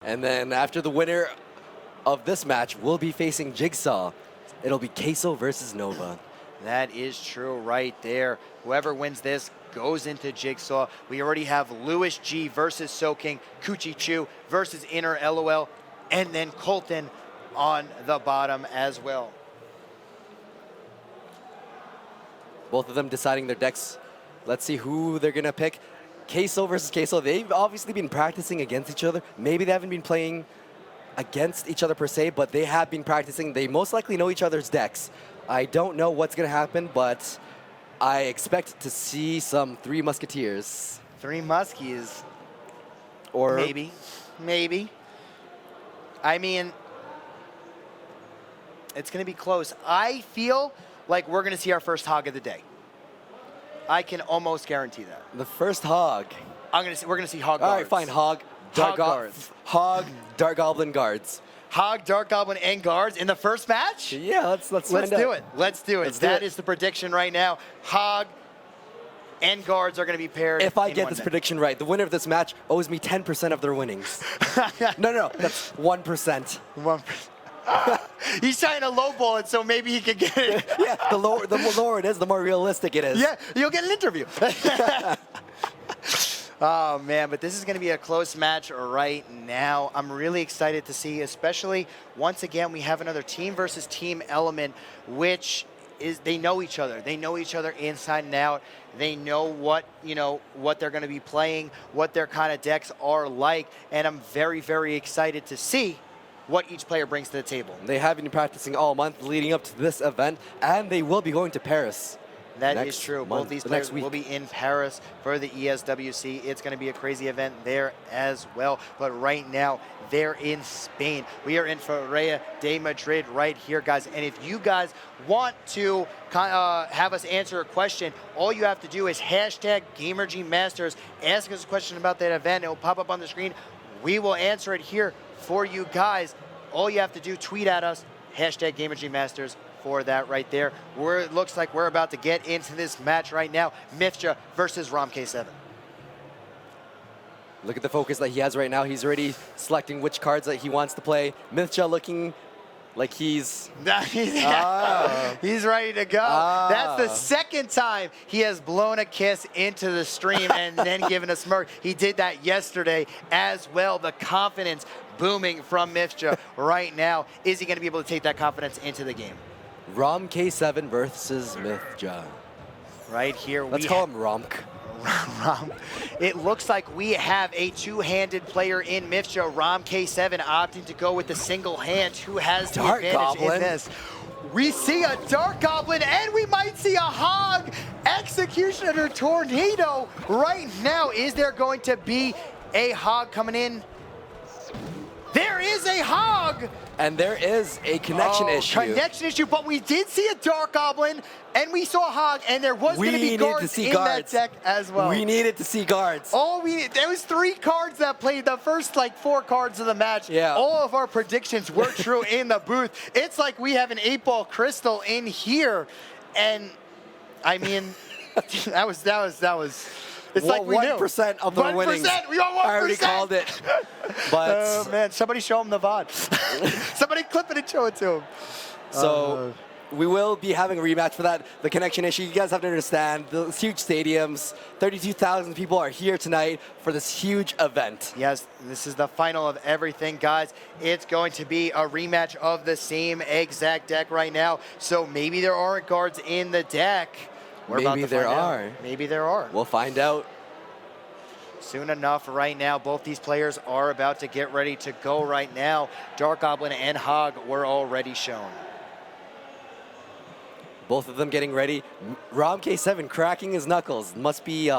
And then after the winner of this match will be facing Jigsaw. It'll be Queso versus Nova. That is true right there. Whoever wins this goes into Jigsaw. We already have Lewis G versus Soking, Coochie Chu versus Inner LOL, and then Colton on the bottom as well. Both of them deciding their decks. Let's see who they're gonna pick. Queso versus Queso. They've obviously been practicing against each other. Maybe they haven't been playing against each other per se, but they have been practicing. They most likely know each other's decks. I don't know what's gonna happen, but I expect to see some Three Musketeers. Three Muskies. Or maybe. I mean, it's gonna be close. I feel like we're gonna see our first hog of the day. I can almost guarantee that. the first hog. We're gonna see hog guards. All right, fine. Hog, Dark guards. Hog, Dark Goblin guards. Hog, Dark Goblin, and guards in the first match? Yeah, let's do find out. it. Let's do it. That is the prediction right now. Hog and guards are going to be paired. If I get this prediction right, the winner of this match owes me 10% of their winnings. No, that's 1%. 1%. He's trying to lowball it, so maybe he can get it. Yeah, the lower it is, the more realistic it is. Yeah, you'll get an interview. Oh, man, but this is going to be a close match right now. I'm really excited to see, especially once again, we have another team versus team element, which is they know each other. They know each other inside and out. They know what they're going to be playing, what their kind of decks are like, and I'm very, very excited to see what each player brings to the table. They have been practicing all month leading up to this event, and they will be going to Paris. That is true. Both these players will be in Paris for the ESWC. It's going to be a crazy event there as well. But right now, they're in Spain. We are in Feria de Madrid right here, guys. And if you guys want to have us answer a question, all you have to do is hashtag Gamergy Masters. Ask us a question about that event. It will pop up on the screen. We will answer it here for you guys. All you have to do, tweet at us, hashtag Gamergy Masters. For that right there. It looks like we're about to get into this match right now. Mthja versus RomK7. Look at the focus that he has right now. He's already selecting which cards that he wants to play. Mthja looking like he's ready to go. That's the second time he has blown a kiss into the stream and then given a smirk. He did that yesterday as well. The confidence booming from Mthja right now. Is he going to be able to take that confidence into the game? RomK7 versus Mthja. Right here. Let's call him RomK. It looks like we have a two-handed player in Mthja. RomK7 opting to go with the single hand. Who has the advantage in this? We see a Dark Goblin, and we might see a Hog. Executioner Tornado right now. Is there going to be a Hog coming in? There is a Hog! And there is a connection issue. Connection issue, but we did see a Dark Goblin, and we saw a Hog, and there was going to be guards in that deck as well. We needed to see guards. There was 3 cards that played the first, 4 cards of the match. Yeah. All of our predictions were true in the booth. It's like we have an 8-ball crystal in here, and I mean, that was. It's like we 1% of the winnings. 1%. We got 1%. I already called it. But oh man, somebody show him the VOD. Somebody clip it and show it to him. So we will be having a rematch for that. The connection issue, you guys have to understand. The huge stadiums, 32,000 people are here tonight for this huge event. Yes, this is the final of everything, guys. It's going to be a rematch of the same exact deck right now. So maybe there aren't guards in the deck. Maybe there are. Maybe there are. We'll find out. Soon enough right now, both these players are about to get ready to go right now. Dark Goblin and Hog were already shown. Both of them getting ready. RomK7 cracking his knuckles. Must be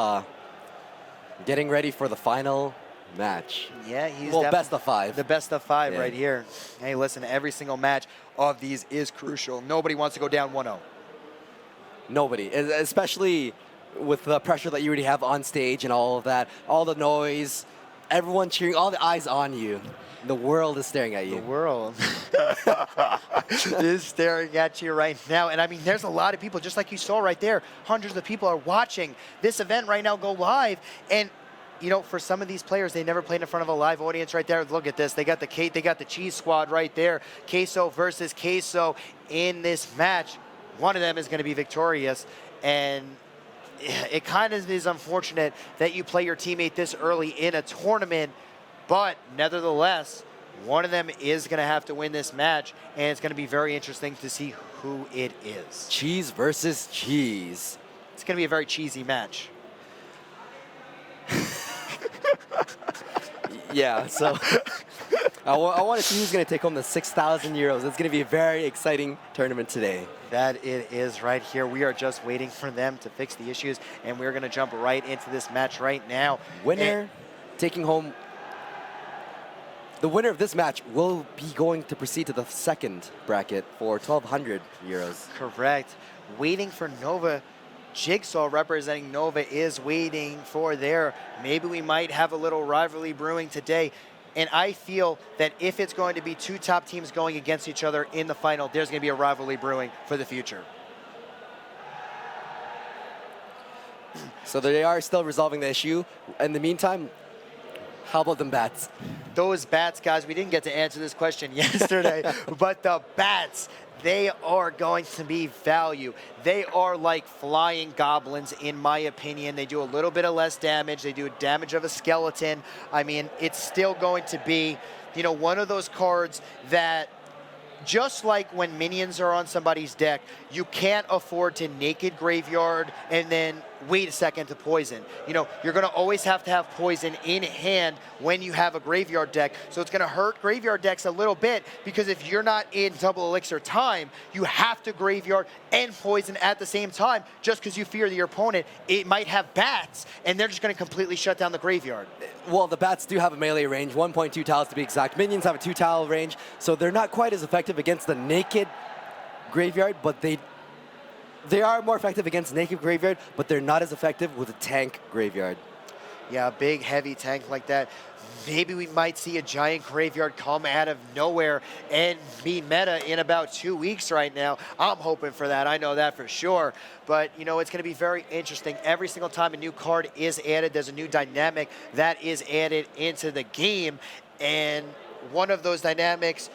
getting ready for the final match. Yeah, he's best of 5. The best of 5 right here. Hey, listen, every single match of these is crucial. Nobody wants to go down 1-0. Nobody, especially with the pressure that you already have on stage and all of that, all the noise, everyone cheering, all the eyes on you. The world is staring at you. The world is staring at you right now. And I mean, there's a lot of people, just like you saw right there. Hundreds of people are watching this event right now go live. And you know, for some of these players, they never played in front of a live audience right there. Look at this. They got the cheese squad right there. Queso versus Queso in this match. One of them is going to be victorious. And it kind of is unfortunate that you play your teammate this early in a tournament. But nevertheless, one of them is going to have to win this match. And it's going to be very interesting to see who it is. Cheese versus cheese. It's going to be a very cheesy match. Yeah, so I want to see who's going to take home the 6,000 euros. It's going to be a very exciting tournament today. That it is right here. We are just waiting for them to fix the issues, and we're going to jump right into this match right now. Winner taking home. The winner of this match will be going to proceed to the second bracket for 1,200 euros. Correct. Waiting for Nova. Jigsaw representing Nova is waiting for there. Maybe we might have a little rivalry brewing today. And I feel that if it's going to be two top teams going against each other in the final, there's going to be a rivalry brewing for the future. So they are still resolving the issue. In the meantime, how about them bats? Those bats, guys, we didn't get to answer this question yesterday, but the bats, they are going to be value. They are like flying goblins, in my opinion. They do a little bit of less damage. They do damage of a skeleton. I mean, it's still going to be, you know, one of those cards that, just like when minions are on somebody's deck, you can't afford to naked graveyard and then wait a second to poison. You know, you're going to always have to have poison in hand when you have a graveyard deck. So it's going to hurt graveyard decks a little bit, because if you're not in double elixir time, you have to graveyard and poison at the same time, just because you fear that your opponent, it might have bats, and they're just going to completely shut down the graveyard. Well, the bats do have a melee range, 1.2 tiles to be exact. Minions have a 2-tile range, so they're not quite as effective against the naked graveyard, but they are more effective against naked graveyard, but they're not as effective with a tank graveyard. Yeah, a big, heavy tank like that. Maybe we might see a giant graveyard come out of nowhere and be meta in about 2 weeks right now. I'm hoping for that. I know that for sure. But, you know, it's going to be very interesting. Every single time a new card is added, there's a new dynamic that is added into the game. And one of those dynamics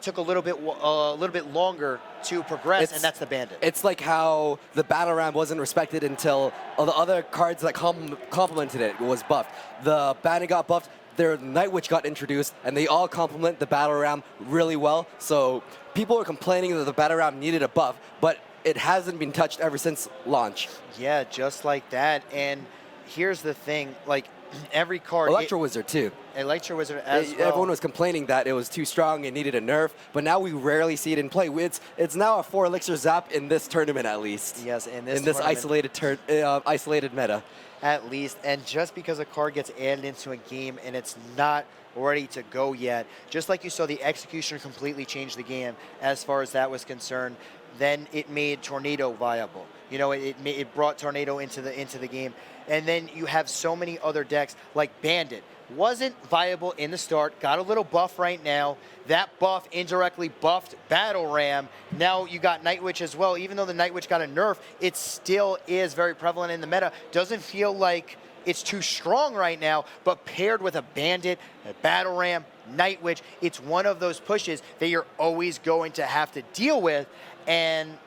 took a little bit longer to progress, and that's the Bandit. It's like how the Battle Ram wasn't respected until all the other cards that complemented it was buffed. The Bandit got buffed, their Night Witch got introduced, and they all complement the Battle Ram really well. So people are complaining that the Battle Ram needed a buff, but it hasn't been touched ever since launch. Yeah, just like that. And here's the thing, like, every card... Electro Wizard, too. Electro Wizard as well. Everyone was complaining that it was too strong and needed a nerf, but now we rarely see it in play. It's now a 4-elixir zap in this tournament, at least. Yes, in this isolated meta. At least, and just because a card gets added into a game and it's not ready to go yet, just like you saw the Executioner completely change the game as far as that was concerned, then it made Tornado viable. You know, it brought Tornado into the game. And then you have so many other decks like Bandit. Wasn't viable in the start, got a little buff right now. That buff indirectly buffed Battle Ram. Now you got Night Witch as well. Even though the Night Witch got a nerf, it still is very prevalent in the meta. Doesn't feel like it's too strong right now, but paired with a Bandit, a Battle Ram, Night Witch, it's one of those pushes that you're always going to have to deal with. And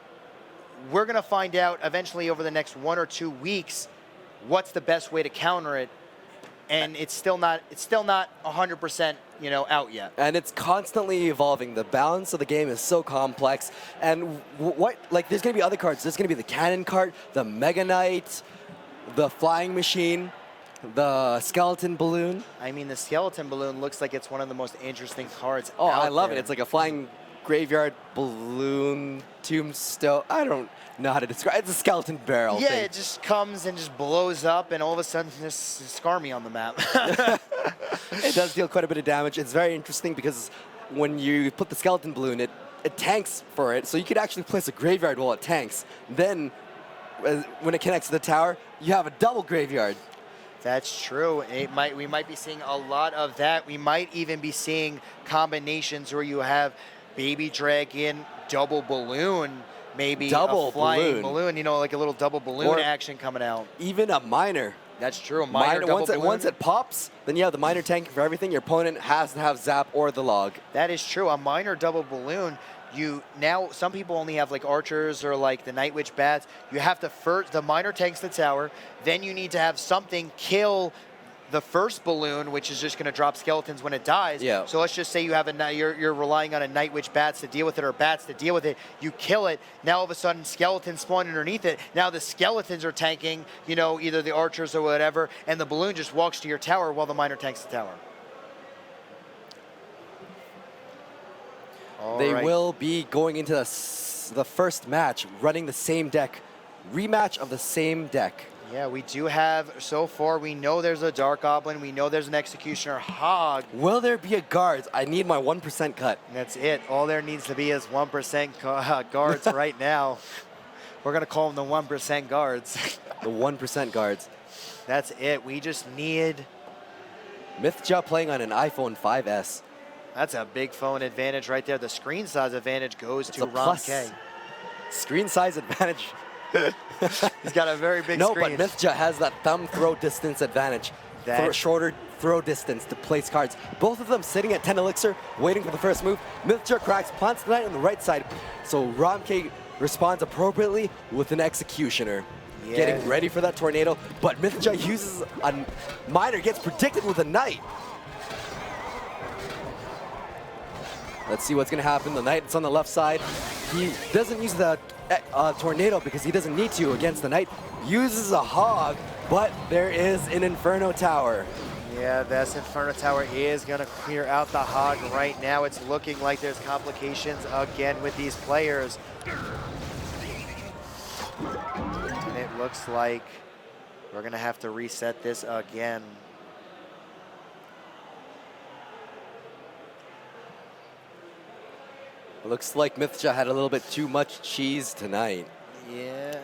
we're going to find out eventually over the next 1 or 2 weeks what's the best way to counter it. And it's still not 100%, you know, out yet. And it's constantly evolving. The balance of the game is so complex. And there's going to be other cards. There's going to be the Cannon card, the Mega Knight, the Flying Machine, the Skeleton Balloon. I mean, the Skeleton Balloon looks like it's one of the most interesting cards out there. I love it. It's like a flying graveyard balloon tombstone. I don't know how to describe it. It's a skeleton barrel Yeah, thing. It just comes and just blows up, and all of a sudden there's Skarmy on the map. It does deal quite a bit of damage. It's very interesting because when you put the skeleton balloon, it tanks for it, so you could actually place a graveyard while it tanks. Then, when it connects to the tower, you have a double graveyard. That's true. We might be seeing a lot of that. We might even be seeing combinations where you have Baby Dragon, double balloon, maybe double a flying balloon, you know, like a little double balloon action coming out. Even a miner. That's true. A minor double balloon. Once it pops, then you have the minor tank for everything. Your opponent has to have zap or the log. That is true. A minor double balloon, now some people only have like archers or like the Night Witch bats. You have to first, the minor tanks the tower, then you need to have something kill the first balloon, which is just going to drop skeletons when it dies. Yeah. So let's just say you have you're relying on a Night Witch bats to deal with it or bats to deal with it. You kill it. Now all of a sudden skeletons spawn underneath it. Now the skeletons are tanking, either the archers or whatever, and the balloon just walks to your tower while the minor tanks the tower. They will be going into the first match, running the same deck. Rematch of the same deck. Yeah, we do have, so far, we know there's a Dark Goblin. We know there's an Executioner Hog. Will there be a guards? I need my 1% cut. That's it. All there needs to be is 1% guards right now. We're going to call them the 1% guards. The 1% guards. That's it. We just need... Mthja playing on an iPhone 5S. That's a big phone advantage right there. The screen size advantage goes to RomK. Screen size advantage. He's got a very big screen. No, but Mthja has that thumb throw distance advantage. Shorter throw distance to place cards. Both of them sitting at 10 elixir, waiting for the first move. Mthja cracks, plants the knight on the right side. So RomK responds appropriately with an executioner. Yeah. Getting ready for that tornado, but Mthja uses a miner, gets predicted with a knight. Let's see what's going to happen. The knight's on the left side. He doesn't use the tornado because he doesn't need to against the knight. Uses a hog, but there is an Inferno Tower. Yeah, this Inferno Tower is going to clear out the hog right now. It's looking like there's complications again with these players. And it looks like we're going to have to reset this again. Looks like Mthja had a little bit too much cheese tonight. Yeah,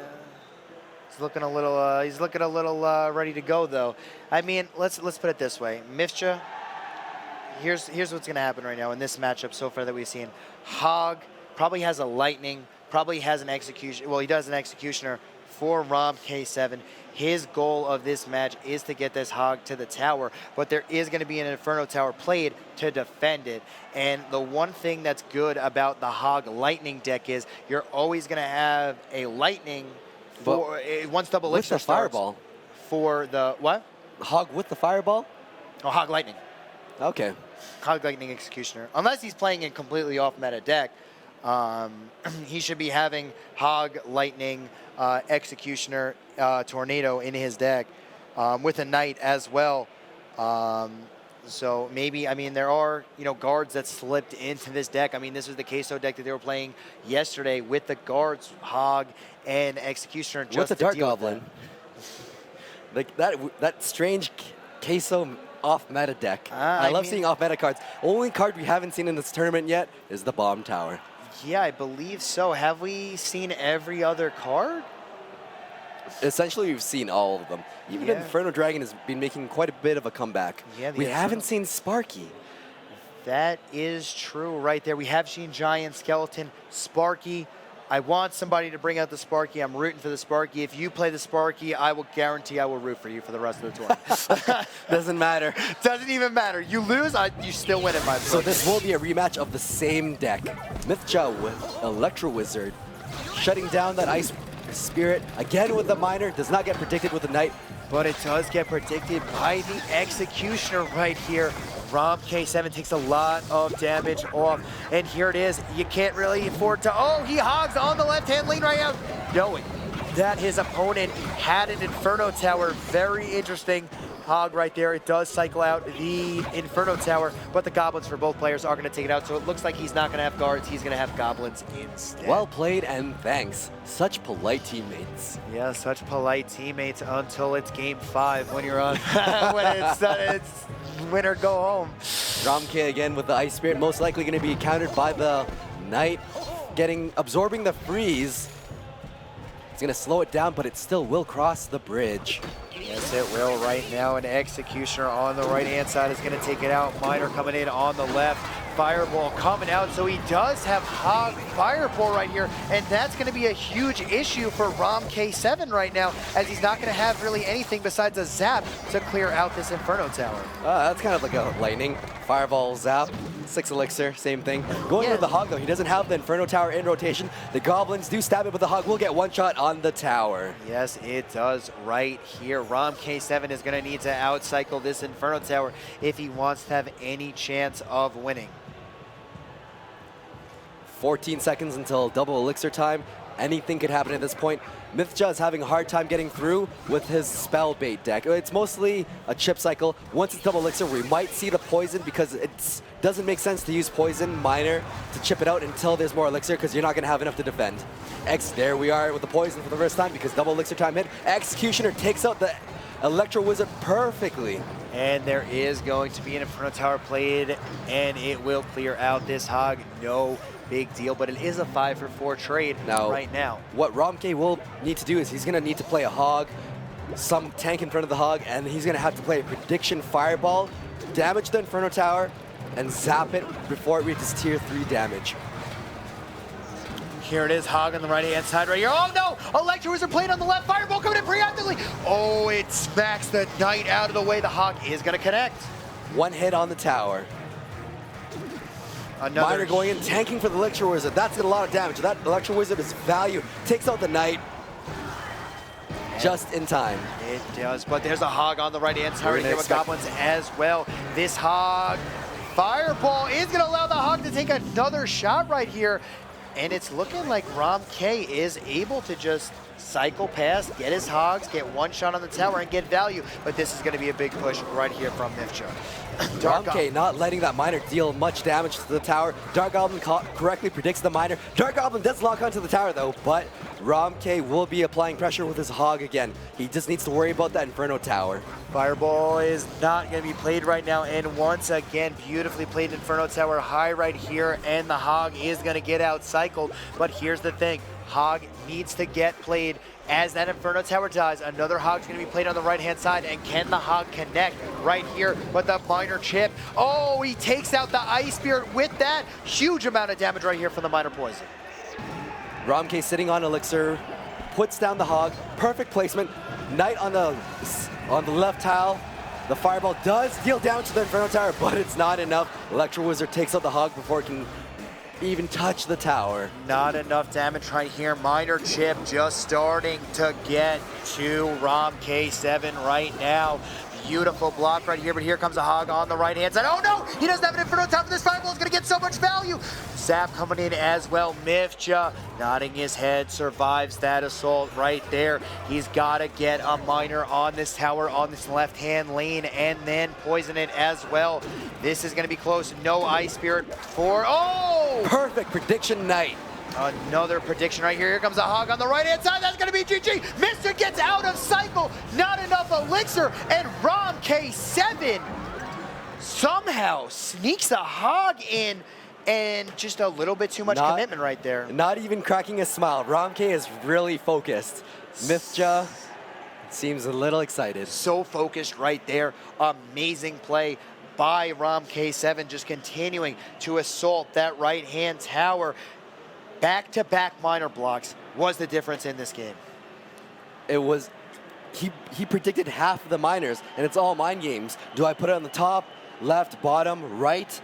he's looking a little ready to go though. I mean, let's put it this way, Mthja. Here's what's gonna happen right now in this matchup so far that we've seen. Hog probably has a lightning, probably has an execution. Well, he does an executioner for RomK7. His goal of this match is to get this hog to the tower, but there is going to be an Inferno Tower played to defend it. And the one thing that's good about the hog lightning deck is you're always going to have a lightning for once double elixir with the fireball. For the what? Hog with the fireball? Oh, hog lightning. Okay. Hog lightning executioner. Unless he's playing a completely off meta deck, he should be having hog lightning executioner tornado in his deck with a knight as well. So maybe, I mean, there are, guards that slipped into this deck. I mean, this was the queso deck that they were playing yesterday with the guards, hog, and executioner. Just with the Dark Goblin. Like that strange queso off-meta deck. I love seeing off-meta cards. Only card we haven't seen in this tournament yet is the Bomb Tower. Yeah, I believe so. Have we seen every other card? Essentially, we've seen all of them. Even Inferno Dragon has been making quite a bit of a comeback. Yeah, we haven't seen Sparky. That is true right there. We have seen Giant Skeleton, Sparky. I want somebody to bring out the Sparky. I'm rooting for the Sparky. If you play the Sparky, I will guarantee I will root for you for the rest of the tour. Doesn't matter. Doesn't even matter. You lose, you still win in my book. So this will be a rematch of the same deck. Mthja with Electro Wizard, shutting down that Ice Spirit. Again with the Miner, does not get predicted with the Knight. But it does get predicted by the Executioner right here. RomK7 takes a lot of damage off. And here it is. You can't really afford to... Oh, he hogs on the left-hand lane right now. Knowing that his opponent had an Inferno Tower. Very interesting hog right there. It does cycle out the Inferno Tower, but the Goblins for both players are going to take it out. So it looks like he's not going to have guards. He's going to have Goblins instead. Well played, and thanks. Such polite teammates. Yeah, such polite teammates until it's game 5 when you're on... when it's win or go home. RomK again with the Ice Spirit, most likely going to be countered by the Knight, absorbing the freeze. It's going to slow it down, but it still will cross the bridge. Yes, it will right now. An Executioner on the right-hand side is going to take it out. Miner coming in on the left. Fireball coming out, so he does have Hog Fireball right here, and that's going to be a huge issue for RomK7 right now, as he's not going to have really anything besides a Zap to clear out this Inferno Tower. That's kind of like a lightning. Fireball, Zap, 6 Elixir, same thing. Going with the Hog, though, he doesn't have the Inferno Tower in rotation. The Goblins do stab it, but the Hog will get one shot on the tower. Yes, it does right here. RomK7 is going to need to outcycle this Inferno Tower if he wants to have any chance of winning. 14 seconds until double elixir time. Anything could happen at this point. Mthja is having a hard time getting through with his spell bait deck. It's mostly a chip cycle. Once it's double elixir, we might see the poison because it doesn't make sense to use poison miner to chip it out until there's more elixir because you're not going to have enough to defend. There we are with the poison for the first time because double elixir time hit. Executioner takes out the Electro Wizard perfectly. And there is going to be an Inferno Tower played, and it will clear out this Hog. No big deal, but it is a 5-for-4 trade right now. What RomK will need to do is he's going to need to play a Hog, some tank in front of the Hog, and he's going to have to play a Prediction Fireball, damage the Inferno Tower, and zap it before it reaches tier 3 damage. Here it is, Hog on the right-hand side right here. Oh no! Electro Wizard playing on the left. Fireball coming in preemptively. Oh, it smacks the Knight out of the way. The Hog is going to connect. One hit on the tower. Miner going in, tanking for the Electro Wizard. That's a lot of damage. That Electro Wizard is value. Takes out the Knight just in time. It does, but there's a Hog on the right-hand side right here with Goblins as well. This Hog Fireball is going to allow the Hog to take another shot right here. And it's looking like RomK is able to just cycle past, get his Hogs, get one shot on the tower, and get value. But this is going to be a big push right here from Mthja. RomK not letting that Miner deal much damage to the tower. Dark Goblin correctly predicts the Miner. Dark Goblin does lock onto the tower though, but RomK will be applying pressure with his Hog again. He just needs to worry about that Inferno Tower. Fireball is not going to be played right now, and once again, beautifully played Inferno Tower high right here, and the Hog is going to get outcycled. But here's the thing, Hog needs to get played. As that Inferno Tower dies, another Hog's going to be played on the right-hand side, and can the Hog connect right here with the Miner chip? Oh, he takes out the Ice Spirit with that. Huge amount of damage right here from the Miner Poison. RomK sitting on Elixir, puts down the Hog, perfect placement. Knight on the left tile. The Fireball does deal damage to the Inferno Tower, but it's not enough. Electro Wizard takes out the Hog before it can even touch the tower. Not enough damage right here. Miner chip just starting to get to RomK7 right now. Beautiful block right here, but here comes a Hog on the right-hand side. Oh no! He doesn't have an Inferno Tower. This Fireball is going to get so much value. Zap coming in as well. Mthja nodding his head, survives that assault right there. He's got to get a Miner on this tower, on this left-hand lane, and then poison it as well. This is going to be close. No Ice Spirit for... Oh! Perfect prediction, Knight. Another prediction right here. Here comes a Hog on the right-hand side. That's going to be GG. Mr. gets out of cycle. Not enough elixir. And RomK7 somehow sneaks a Hog in, and just a little bit too much commitment right there. Not even cracking a smile. RomK is really focused. Mthja seems a little excited. So focused right there. Amazing play by RomK7, just continuing to assault that right-hand tower. Back-to-back Miner blocks was the difference in this game. It was, he predicted half of the Miners, and it's all mind games. Do I put it on the top, left, bottom, right?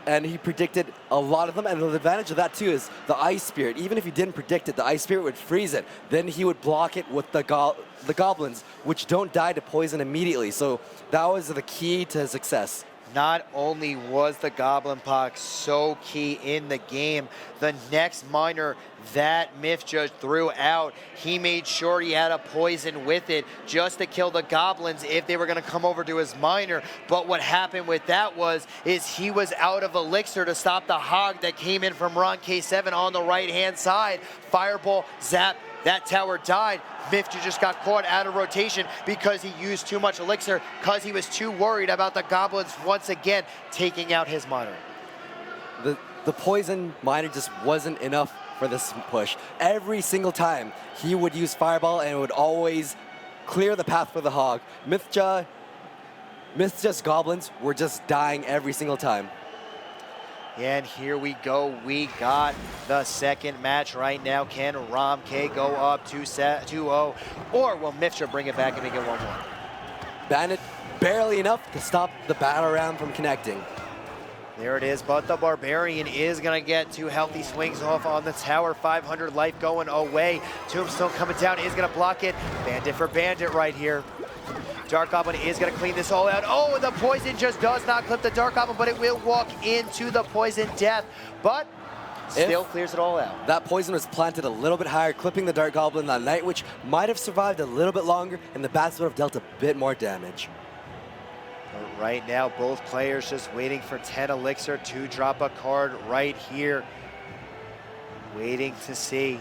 And he predicted a lot of them, and the advantage of that too is the Ice Spirit. Even if he didn't predict it, the Ice Spirit would freeze it. Then he would block it with the Goblins, which don't die to poison immediately. So that was the key to success. Not only was the Goblin Pox so key in the game, the next Miner that Mthja threw out, he made sure he had a poison with it just to kill the Goblins if they were going to come over to his Miner. But what happened with that is he was out of elixir to stop the Hog that came in from RomK7 on the right-hand side. Fireball, Zap, that tower died. Mthja just got caught out of rotation because he used too much elixir, because he was too worried about the Goblins once again taking out his Miner. The poison Miner just wasn't enough for this push. Every single time he would use Fireball, and it would always clear the path for the Hog. Mthja's Goblins were just dying every single time. And here we go. We got the second match right now. Can RomK go up 2-0? Or will Mthja bring it back and make it 1-1? Bandit barely enough to stop the battle ram from connecting. There it is, but the Barbarian is going to get 2 healthy swings off on the tower. 500 life going away. Tombstone coming down, is going to block it. Bandit for Bandit right here. Dark Goblin is going to clean this all out. Oh, and the poison just does not clip the Dark Goblin, but it will walk into the poison death. But still clears it all out. That poison was planted a little bit higher, clipping the Dark Goblin. That Night Witch might have survived a little bit longer, and the bats would have dealt a bit more damage. But right now, both players just waiting for 10 Elixir to drop a card right here. Waiting to see.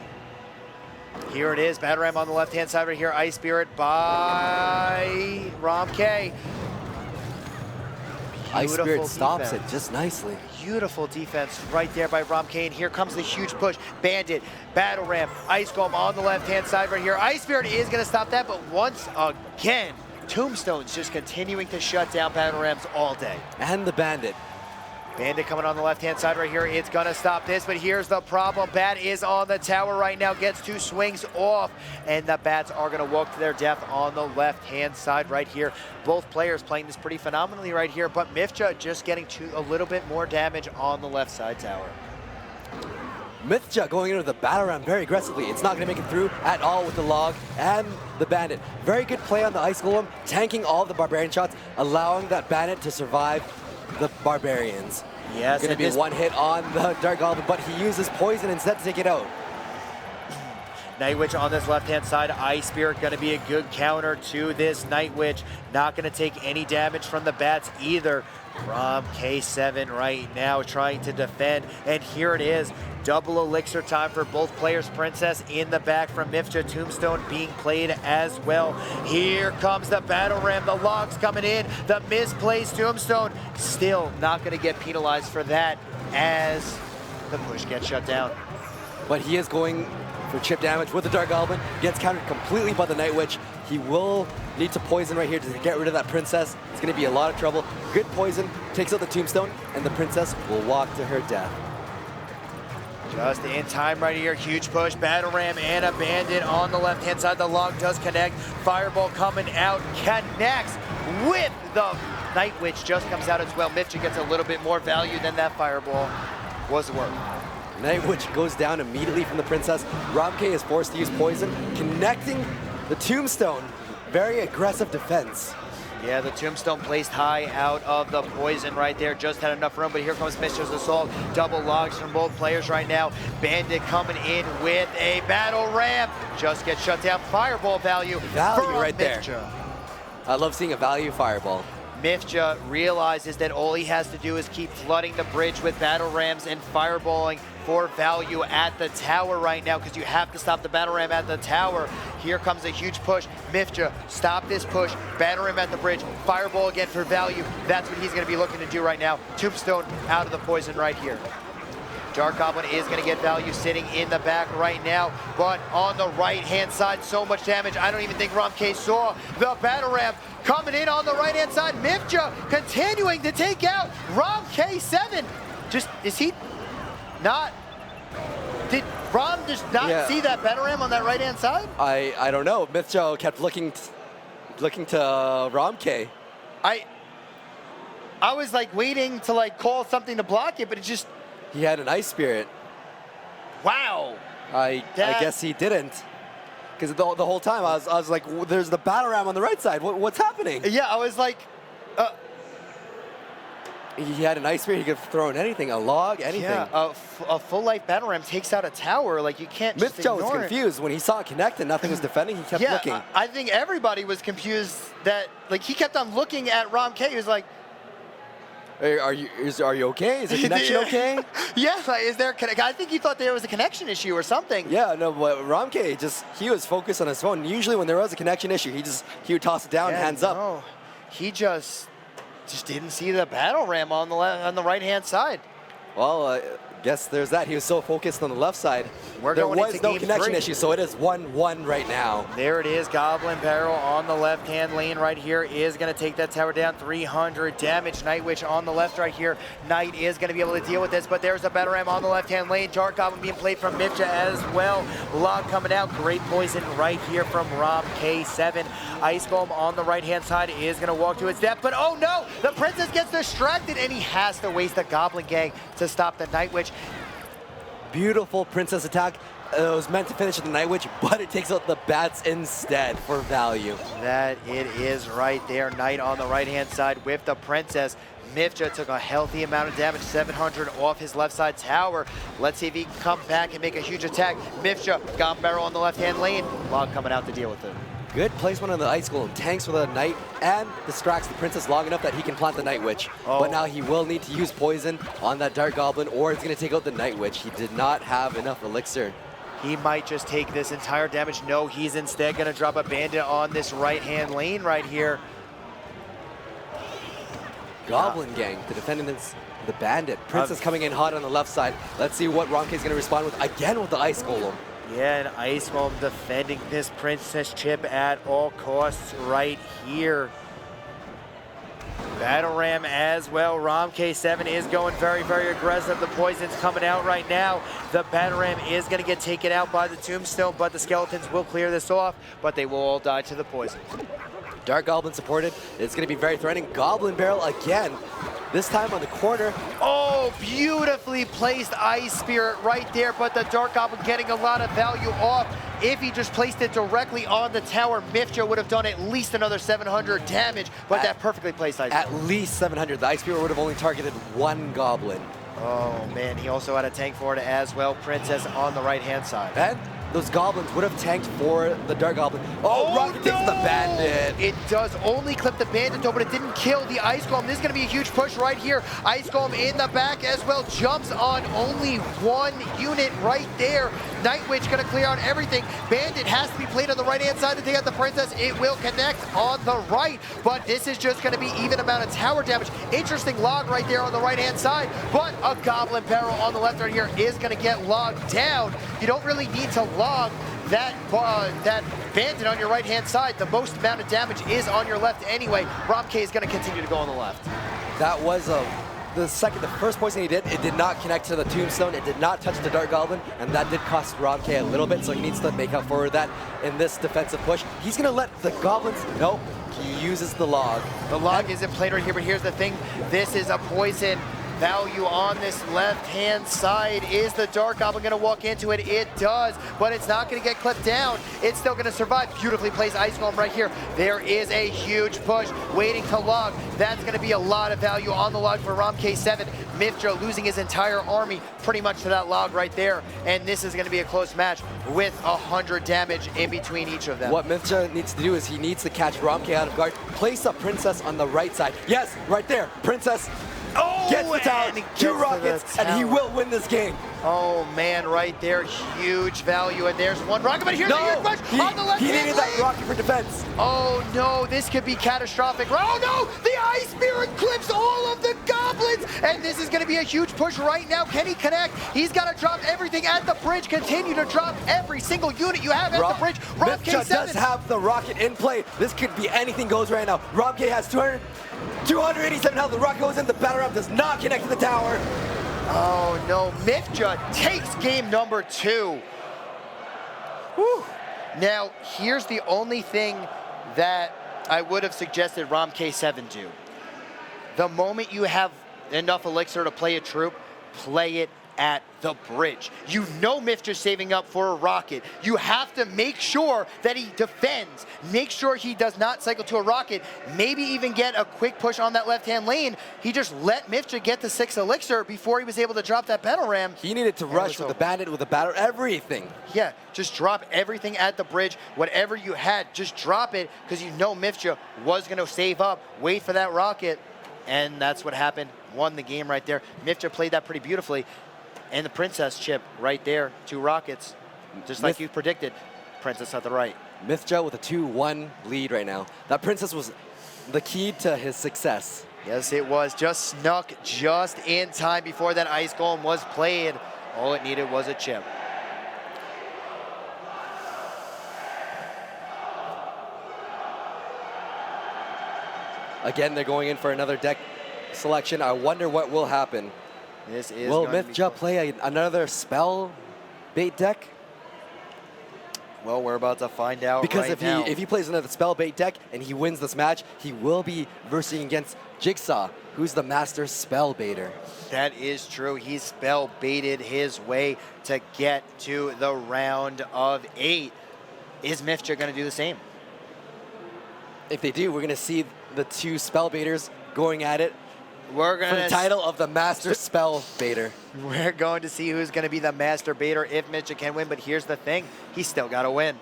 Here it is, Battle Ram on the left-hand side right here. Ice Spirit by RomK. Ice Spirit stops it just nicely. Beautiful defense right there by RomK, and here comes the huge push. Bandit, Battle Ram, Ice Golem on the left-hand side right here. Ice Spirit is going to stop that, but once again, Tombstone's just continuing to shut down Battle Rams all day. And the Bandit. Bandit coming on the left-hand side right here. It's going to stop this, but here's the problem. Bat is on the tower right now, gets 2 swings off, and the Bats are going to walk to their death on the left-hand side right here. Both players playing this pretty phenomenally right here, but Mthja just getting a little bit more damage on the left side tower. Mthja going into the Battle Ram very aggressively. It's not going to make it through at all with the Log and the Bandit. Very good play on the Ice Golem, tanking all the Barbarian shots, allowing that Bandit to survive the Barbarians. Yes, going to be one hit on the Dark Goblin, but he uses poison instead to take it out. Night Witch on this left-hand side. Ice Spirit going to be a good counter to this Night Witch. Not going to take any damage from the Bats either. RomK7 right now trying to defend, and here it is. Double Elixir time for both players. Princess in the back from Mthja. Tombstone being played as well. Here comes the Battle Ram. The Logs coming in. The misplaced Tombstone. Still not going to get penalized for that as the push gets shut down. But he is going for chip damage with the Dark Goblin. Gets countered completely by the Night Witch. He will need to poison right here to get rid of that Princess. It's going to be a lot of trouble. Good poison, takes out the Tombstone, and the Princess will walk to her death. Just in time right here, huge push, Battle Ram and a Bandit on the left-hand side. The Log does connect, Fireball coming out, connects with the Night Witch, just comes out as well. Mthja gets a little bit more value than that Fireball was worth. Night Witch goes down immediately from the Princess. RomK is forced to use poison, connecting the Tombstone. Very aggressive defense. Yeah, the Tombstone placed high out of the poison right there. Just had enough room, but here comes Mthja's Assault. Double Logs from both players right now. Bandit coming in with a Battle Ram. Just gets shut down. Fireball value right Mthja. there. I love seeing a value Fireball. Mthja realizes that all he has to do is keep flooding the bridge with Battle Rams and fireballing for value at the tower right now, because you have to stop the Battle Ram at the tower. Here comes a huge push. Mthja, stop this push. Battle Ram at the bridge. Fireball again for value. That's what he's going to be looking to do right now. Tombstone out of the poison right here. Dark Goblin is going to get value sitting in the back right now, but on the right-hand side, so much damage. I don't even think RomK saw the Battle Ram coming in on the right-hand side. Mthja continuing to take out RomK7. Just, is he not? Did Rom just not see that Battle Ram on that right-hand side? I don't know. Mthja kept looking to RomK. I was like waiting to like call something to block it, but it just. He had an Ice Spirit. Wow. I guess he didn't. Because the whole time I was like, there's the Battle Ram on the right side. What's happening? Yeah, I was like. He had an Ice Spirit. He could throw in anything, a log, anything. Yeah, a full life Battle Ram takes out a tower. Like, you can't just Mthja ignore was confused. When he saw it connect and nothing was defending, he kept looking. I think everybody was confused that, like, he kept on looking at RomK. He was like, Are you okay? Is the connection okay? Yeah, like, is there? I think he thought there was a connection issue or something. Yeah, no, but RomK he was focused on his phone. Usually when there was a connection issue, he would toss it down, hands up. He just didn't see the Battle Ram on the right hand side. Well, I guess there's that. He was so focused on the left side. There was no connection issue, so it is 1-1 right now. There it is. Goblin Barrel on the left-hand lane right here is going to take that tower down. 300 damage. Night Witch on the left right here. Knight is going to be able to deal with this, but there's a Battle Ram on the left-hand lane. Dark Goblin being played from Mthja as well. Log coming out. Great poison right here from RomK7. Ice Golem on the right-hand side is going to walk to its death, but oh no! The Princess gets distracted, and he has to waste the Goblin Gang to stop the Night Witch. Beautiful Princess attack. It was meant to finish with the Night Witch, but it takes out the bats instead for value. That it is right there. Knight on the right-hand side with the Princess. Mthja took a healthy amount of damage, 700 off his left side tower. Let's see if he can come back and make a huge attack. Mthja, Goblin Barrel on the left-hand lane. Log coming out to deal with it. Good placement on the Ice Golem. Tanks with a Knight and distracts the Princess long enough that he can plant the Night Witch. But now he will need to use poison on that Dark Goblin, or it's going to take out the Night Witch. He did not have enough elixir. He might just take this entire damage. No, he's instead going to drop a Bandit on this right-hand lane right here. Goblin Gang to defend against the Bandit. Princess coming in hot on the left side. Let's see what RomK is going to respond with, again with the Ice Golem. Yeah, and Ice Golem defending this Princess chip at all costs right here. Battle Ram as well. RomK7 is going very, very aggressive. The poison's coming out right now. The Battle Ram is going to get taken out by the Tombstone, but the Skeletons will clear this off, but they will all die to the poison. Dark Goblin supported. It's going to be very threatening. Goblin Barrel again. This time on the corner. Oh, beautifully placed Ice Spirit right there, but the Dark Goblin getting a lot of value off. If he just placed it directly on the tower, Mthja would have done at least another 700 damage, but that perfectly placed Ice At least 700. The Ice Spirit would have only targeted one Goblin. Oh, man, he also had a tank for it as well. Princess on the right-hand side. And those Goblins would have tanked for the Dark Goblin. Oh, Rocket takes the Bandit. It does only clip the Bandit, though, but it didn't kill the Ice Golem. This is going to be a huge push right here. Ice Golem in the back as well. Jumps on only one unit right there. Night Witch going to clear out everything. Bandit has to be played on the right-hand side to take out the Princess. It will connect on the right, but this is just going to be even amount of tower damage. Interesting log right there on the right-hand side, but a Goblin Barrel on the left right here is going to get logged down. You don't really need to log that Bandit on your right-hand side. The most amount of damage is on your left anyway. RomK is going to continue to go on the left. That was the first poison he did. It did not connect to the Tombstone. It did not touch the Dark Goblin, and that did cost RomK a little bit, so he needs to make up for that in this defensive push. He's going to let the Goblins, nope, he uses the log. The log isn't played right here, but here's the thing. This is a poison. Value on this left-hand side. Is the Dark Goblin going to walk into it? It does, but it's not going to get clipped down. It's still going to survive. Beautifully placed Ice Golem right here. There is a huge push waiting to log. That's going to be a lot of value on the log for RomK7. Mthja losing his entire army pretty much to that log right there, and this is going to be a close match with 100 damage in between each of them. What Mthja needs to do is he needs to catch RomK out of guard, place a Princess on the right side. Yes, right there. Princess gets the tower, 2 rockets, and he will win this game. Oh man, right there, huge value, and there's one rocket, but here's a huge push on the left. He needed that rocket for defense. Oh no, this could be catastrophic. Oh no, the Ice Spirit clips all of the Goblins, and this is going to be a huge push right now. Can he connect? He's got to drop everything at the bridge. Continue to drop every single unit you have at the bridge. Mthja does have the rocket in play. This could be anything goes right now. RomK has 287 health. The rocket goes in. The Battle Ram does not connect to the tower. Oh no, Mthja takes game number 2. Whew. Now, here's the only thing that I would have suggested RomK7 do. The moment you have enough elixir to play a troop, play it at the bridge. You know Mthja's saving up for a rocket. You have to make sure that he defends. Make sure he does not cycle to a rocket. Maybe even get a quick push on that left-hand lane. He just let Mthja get the 6 elixir before he was able to drop that Battle Ram. He needed to rush with the Bandit, with the Battle, everything. Yeah, just drop everything at the bridge. Whatever you had, just drop it, because you know Mthja was going to save up, wait for that rocket, and that's what happened. Won the game right there. Mthja played that pretty beautifully. And the Princess chip right there, 2 rockets, just like you predicted. Princess at the right. Mthja with a 2-1 lead right now. That Princess was the key to his success. Yes, it was. Just snuck just in time before that Ice Golem was played. All it needed was a chip. Again, they're going in for another deck selection. I wonder what will happen. This is will going to be Mthja play another spell bait deck? Well, we're about to find out because right if he plays another spell bait deck and he wins this match, he will be versing against Jigsaw, who's the master spell baiter. That is true. He spell baited his way to get to the round of 8. Is Mthja going to do the same? If they do, we're going to see the two spell baiters going at it. We're going for the title of the master spell baiter. We're going to see who's going to be the master baiter if Mthja can win, but here's the thing. He's still got to win.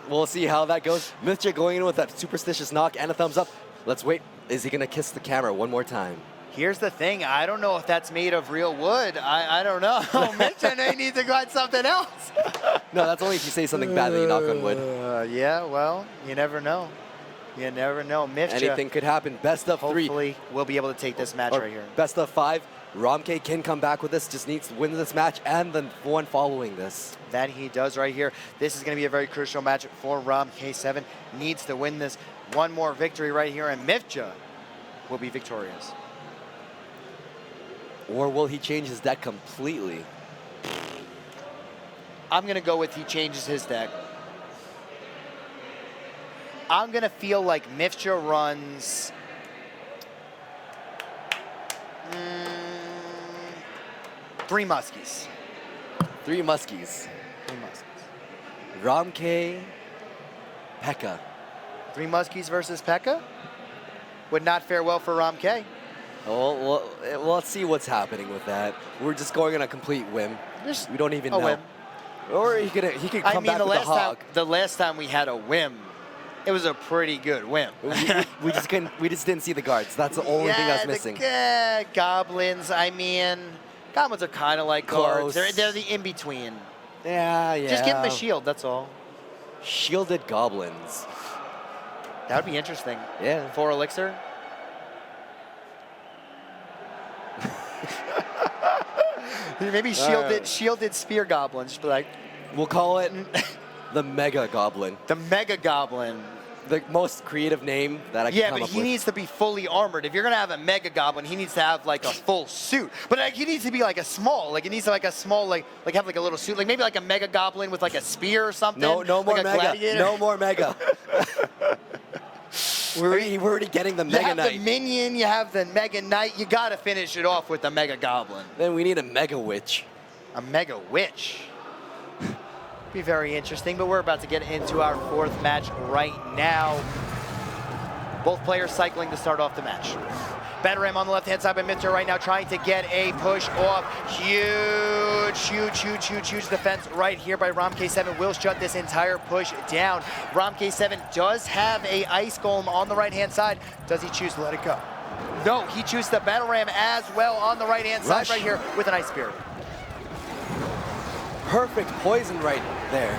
We'll see how that goes. Mthja going in with that superstitious knock and a thumbs up. Let's wait. Is he going to kiss the camera one more time? Here's the thing. I don't know if that's made of real wood. I don't know. Mthja may need to go at something else. No, that's only if you say something bad that you knock on wood. Yeah, well, you never know. You never know. Mthja, anything could happen. Best of 3. Hopefully, we'll be able to take this match right here. Best of 5. RomK can come back with this. Just needs to win this match and the one following this. That he does right here. This is going to be a very crucial match for RomK7. Needs to win this. One more victory right here, and Mthja will be victorious. Or will he change his deck completely? I'm going to go with he changes his deck. I'm going to feel like Mthja runs 3 Muskies. 3 Muskies. 3 Muskies. RomK, P.E.K.K.A. 3 Muskies versus P.E.K.K.A. Would not fare well for RomK. Oh, well, let's see what's happening with that. We're just going on a complete whim. We don't even know. Whim. Or he could come back with a hog. The last time we had a whim, it was a pretty good whim. we just didn't see the guards. That's the only thing that's missing. Goblins. I mean, goblins are kind of like close. Guards. They're the in between. Yeah. Just give them a shield. That's all. Shielded goblins. That would be interesting. Yeah. 4 elixir. Maybe shielded spear goblins. Just be like, we'll call it the Mega Goblin. The Mega Goblin. The most creative name that I can come up with. Yeah, but he needs to be fully armored. If you're gonna have a Mega Goblin, he needs to have like a full suit. But like, he needs to be like a small. Like, it needs to like a small, like have like a little suit. Like maybe like a Mega Goblin with like a spear or something. No more like Mega. No more Mega. We're already getting the Mega Knight. You have the Minion, you have the Mega Knight. You gotta finish it off with the Mega Goblin. Then we need a Mega Witch. A Mega Witch. Be very interesting, but we're about to get into our 4th match right now. Both players cycling to start off the match. Bataram on the left-hand side by Mthja right now, trying to get a push off. Huge defense right here by RomK7 will shut this entire push down. RomK7 does have a Ice Golem on the right-hand side. Does he choose to let it go? No, he chooses the Bataram as well on the right-hand side right here with an Ice Spirit. Perfect poison right there.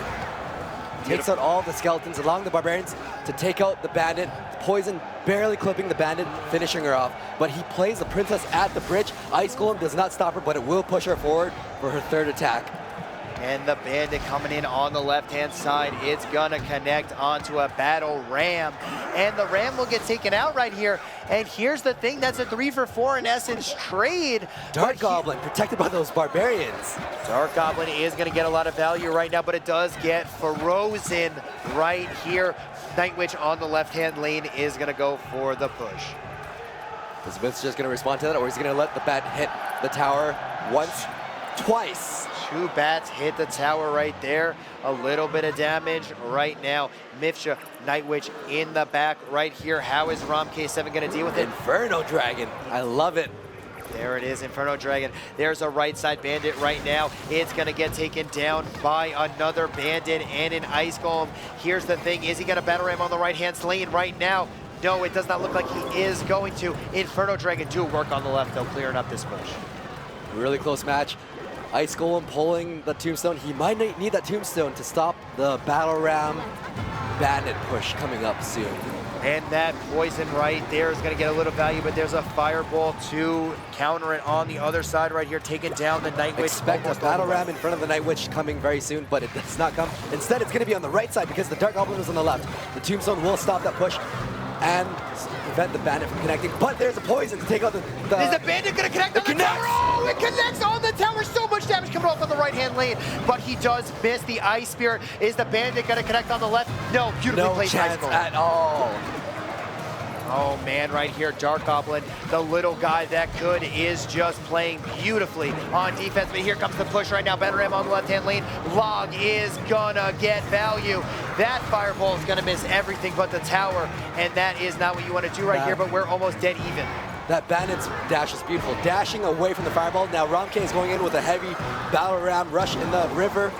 Takes out all the skeletons along the barbarians to take out the bandit. Poison barely clipping the bandit, finishing her off. But he plays the princess at the bridge. Ice Golem does not stop her, but it will push her forward for her 3rd attack. And the bandit coming in on the left-hand side. It's gonna connect onto a battle ram. And the ram will get taken out right here. And here's the thing, that's a 3-for-4 in essence trade. Dark Goblin protected by those barbarians. Dark Goblin is gonna get a lot of value right now, but it does get frozen right here. Night Witch on the left-hand lane is gonna go for the push. Is Vince just gonna respond to that, or is he gonna let the bat hit the tower once, twice? 2 bats hit the tower right there. A little bit of damage right now. Mthja, Night Witch in the back right here. How is RomK7 gonna deal with it? Inferno Dragon, I love it. There it is, Inferno Dragon. There's a right side bandit right now. It's gonna get taken down by another bandit and an Ice Golem. Here's the thing, is he gonna battle ram on the right-hand lane right now? No, it does not look like he is going to. Inferno Dragon do work on the left though, clearing up this push. Really close match. Ice Golem pulling the tombstone. He might need that tombstone to stop the battle ram bandit push coming up soon. And that poison right there is going to get a little value, but there's a fireball to counter it on the other side right here, taking down the Night Witch. Expect a battle ram in front of the Night Witch coming very soon, but it does not come. Instead, it's going to be on the right side because the Dark Goblin is on the left. The tombstone will stop that push, and prevent the bandit from connecting, but there's a poison to take out the Is the bandit gonna connect on the tower? Oh, it connects on the tower. So much damage coming off on the right-hand lane, but he does miss the Ice Spirit. Is the bandit gonna connect on the left? No, beautifully no played chance Ice at all. Oh man, right here, Dark Goblin, the little guy that could, is just playing beautifully on defense. But here comes the push right now. Batarang on the left-hand lane. Log is gonna get value. That fireball is gonna miss everything but the tower, and that is not what you want to do right here, but we're almost dead even. That bandit's dash is beautiful. Dashing away from the fireball. Now RomK is going in with a heavy Batarang rush in the river.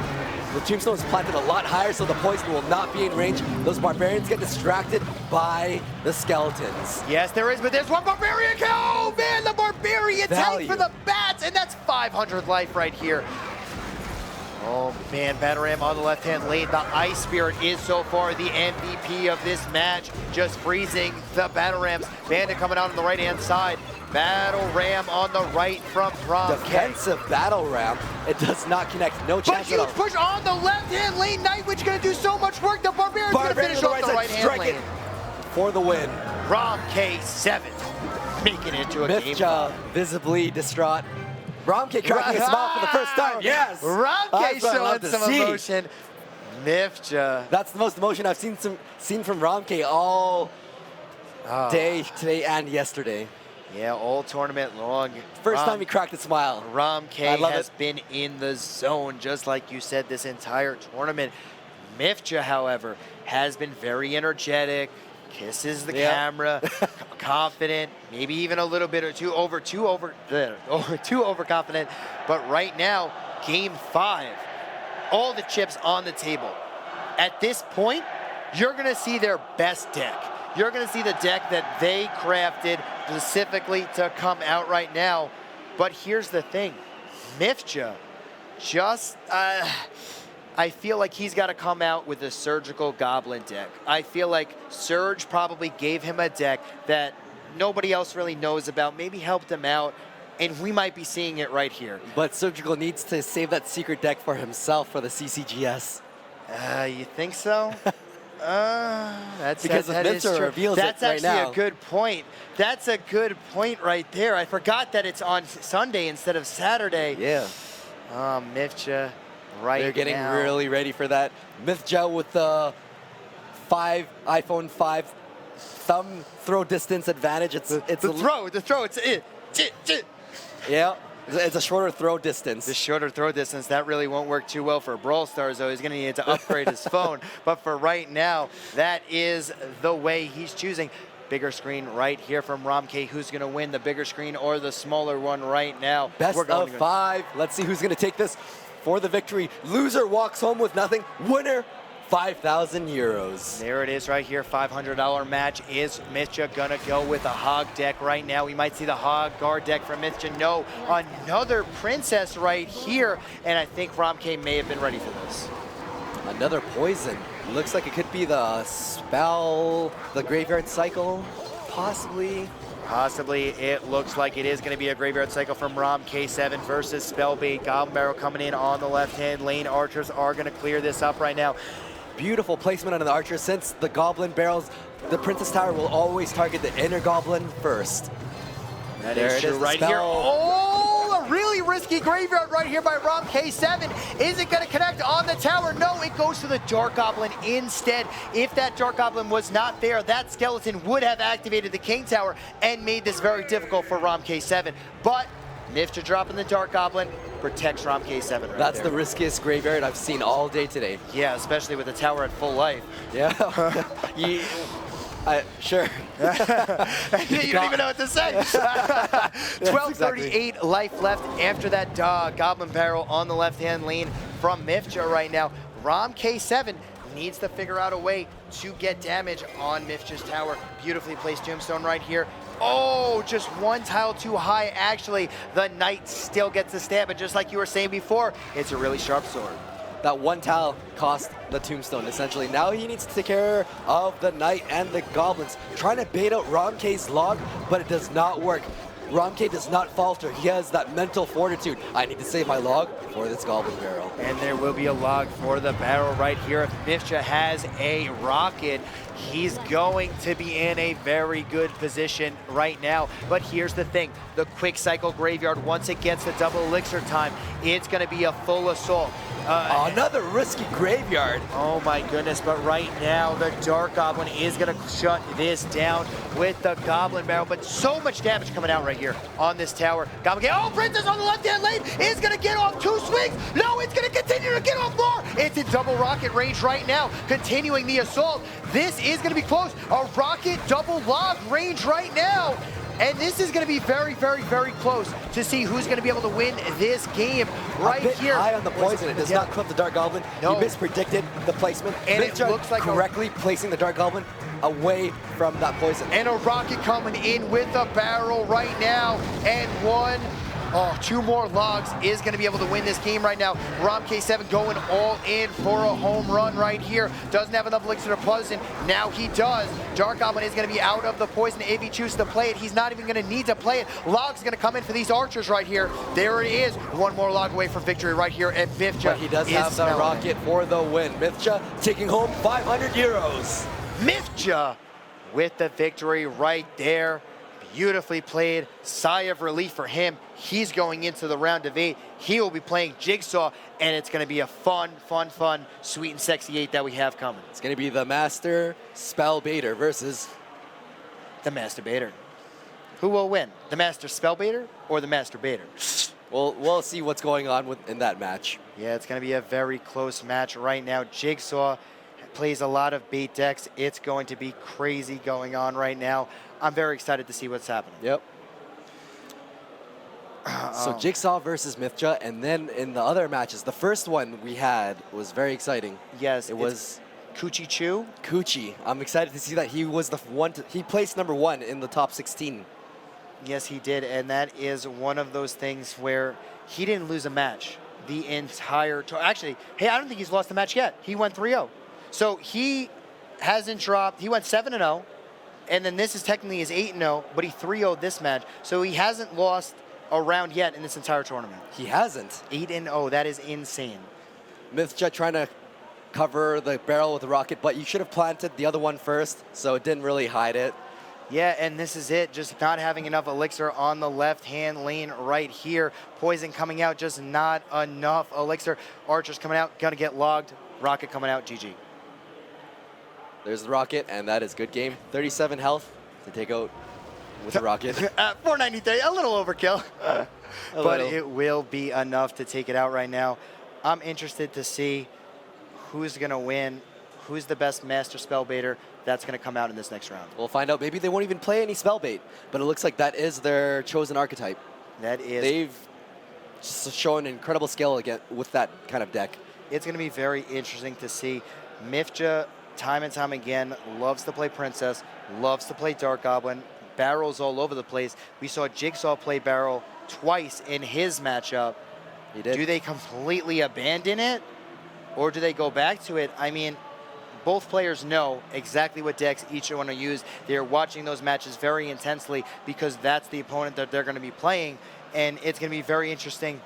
The Tombstone is planted a lot higher, so the poison will not be in range. Those barbarians get distracted by the skeletons. Yes, there is, but there's one barbarian kill! Oh man, the barbarian tank for the bats, and that's 500 life right here. Oh man, Batarang on the left-hand lane. The Ice Spirit is so far the MVP of this match, just freezing the Batarangs. Bandit coming out on the right-hand side. Batarang on the right from RomK. Defensive Batarang. It does not connect. No chance at all. But huge push on the left-hand lane. Nightwitch gonna do so much work. The Barbarian's gonna finish off the right-hand lane. For the win. RomK7 making it to a game. Mthja visibly distraught. RomK cracking a smile for the first time. Yes. RomK showing some emotion. Mthja. That's the most emotion I've seen from RomK all day, today, and yesterday. Yeah, all tournament long. First time he cracked a smile. RomK has been in the zone, just like you said, this entire tournament. Mthja, however, has been very energetic, kisses the camera, confident, maybe even a little bit or too overconfident. But right now, game 5, all the chips on the table. At this point, you're gonna see their best deck. You're gonna see the deck that they crafted specifically to come out right now. But here's the thing, Mthja just, I feel like he's got to come out with a surgical goblin deck. I feel like Surge probably gave him a deck that nobody else really knows about, maybe helped him out, and we might be seeing it right here. But Surgical needs to save that secret deck for himself for the CCGS. You think so? That's Mthja reveals it right now. That's actually a good point. That's a good point right there. I forgot that it's on Sunday instead of Saturday. Yeah. Mthja right now. They're getting really ready for that. Mthja with the iPhone 5 thumb throw distance advantage. It's yeah. It's a shorter throw distance. The shorter throw distance, that really won't work too well for Brawl Stars, though. He's going to need to upgrade his phone. But for right now, that is the way he's choosing. Bigger screen right here from RomK. Who's going to win, the bigger screen or the smaller one right now? Best of 5. Let's see who's going to take this for the victory. Loser walks home with nothing. Winner, 5,000 euros. There it is right here, $500 match. Is Mthja gonna go with a Hog deck right now? We might see the Hog guard deck from Mthja. No, another Princess right here, and I think RomK may have been ready for this. Another poison. Looks like it could be the spell, the Graveyard Cycle, possibly. Possibly, it looks like it is going to be a Graveyard Cycle from RomK7 versus Spellbait. Goblin Barrel coming in on the left-hand lane. Archers are going to clear this up right now. Beautiful placement on the Archer. Since the Goblin Barrels, the Princess Tower will always target the inner Goblin first. That is true right here. Oh, a really risky Graveyard right here by RomK7. Is it going to connect on the tower? No, it goes to the Dark Goblin instead. If that Dark Goblin was not there, that skeleton would have activated the King Tower and made this very difficult for RomK7. But Mthja dropping the Dark Goblin protects RomK7 right That's there. The riskiest Graveyard I've seen all day today. Yeah, especially with the tower at full life. Yeah. Sure. You don't even know what to say. 1238 life left after that Goblin Barrel on the left-hand lane from Mthja right now. RomK7 needs to figure out a way to get damage on Mthja's tower. Beautifully placed Tombstone right here. Oh, just one tile too high. Actually, the Knight still gets the stab, but just like you were saying before, it's a really sharp sword. That one tile cost the Tombstone, essentially. Now he needs to take care of the Knight and the Goblins. Trying to bait out RomK's log, but it does not work. RomK does not falter. He has that mental fortitude. I need to save my log for this Goblin Barrel. And there will be a log for the barrel right here. If Mthja has a rocket, he's going to be in a very good position right now. But here's the thing, the quick cycle graveyard, once it gets the double elixir time, it's going to be a full assault. Another risky graveyard. Oh my goodness, but right now the Dark Goblin is going to shut this down with the Goblin Barrel, but so much damage coming out right here on this tower. Goblin, oh, Princess on the left-hand lane is going to get off 2 swings. No, it's going to continue to get off more. It's in double rocket range right now, continuing the assault. This is going to be close. A rocket double log range right now. And this is going to be very, very, very close to see who's going to be able to win this game right here. High on the poison. It does not clip the Dark Goblin. No. He mispredicted the placement. And it looks like correctly placing the Dark Goblin away from that poison. And a rocket coming in with a barrel right now. And 2 more logs is going to be able to win this game right now. RomK7 going all in for a home run right here. Doesn't have enough elixir to poison. Now he does. Dark Goblin is going to be out of the poison if he chooses to play it. He's not even going to need to play it. Log's going to come in for these archers right here. There it is. 1 more log away from victory right here. And Mthja, but he does have the rocket for the win. Mthja taking home 500 euros. Mthja with the victory right there. Beautifully played. Sigh of relief for him. He's going into the round of 8. He will be playing Jigsaw, and it's going to be a fun, sweet and sexy 8 that we have coming. It's going to be the Master Spellbaiter versus the Masturbator. Who will win? The Master Spellbaiter or the Masturbator? Well, we'll see what's going on in that match. Yeah, it's going to be a very close match right now. Jigsaw plays a lot of bait decks. It's going to be crazy going on right now. I'm very excited to see what's happening. Yep. So Jigsaw versus Mthja, and then in the other matches, the first one we had was very exciting. Yes, it was Coochie Choo. Coochie. I'm excited to see that he was the one. He placed #1 in the top 16. Yes, he did, and that is one of those things where he didn't lose a match the entire. Actually, hey, I don't think he's lost a match yet. He went 3-0, so he hasn't dropped. He went 7-0. And then this is technically his 8-0, but he 3-0'd this match. So he hasn't lost a round yet in this entire tournament. He hasn't. 8-0, that is insane. Mthja trying to cover the barrel with a rocket, but you should have planted the other one first, so it didn't really hide it. Yeah, and this is it, just not having enough elixir on the left-hand lane right here. Poison coming out, just not enough elixir. Archers coming out, gonna get logged. Rocket coming out, GG. There's the rocket, and that is good game. 37 health to take out with the rocket. 493, a little overkill. But it will be enough to take it out right now. I'm interested to see who's going to win, who's the best Master Spellbaiter that's going to come out in this next round. We'll find out. Maybe they won't even play any Spellbait, but it looks like that is their chosen archetype. That is. They've shown incredible skill again with that kind of deck. It's going to be very interesting to see. Mthja, time and time again, loves to play Princess, loves to play Dark Goblin, barrels all over the place. We saw Jigsaw play barrel twice in his matchup. He did. Do they completely abandon it, or do they go back to it? I mean, both players know exactly what decks each want to use. They're watching those matches very intensely because that's the opponent that they're going to be playing, and it's going to be very interesting.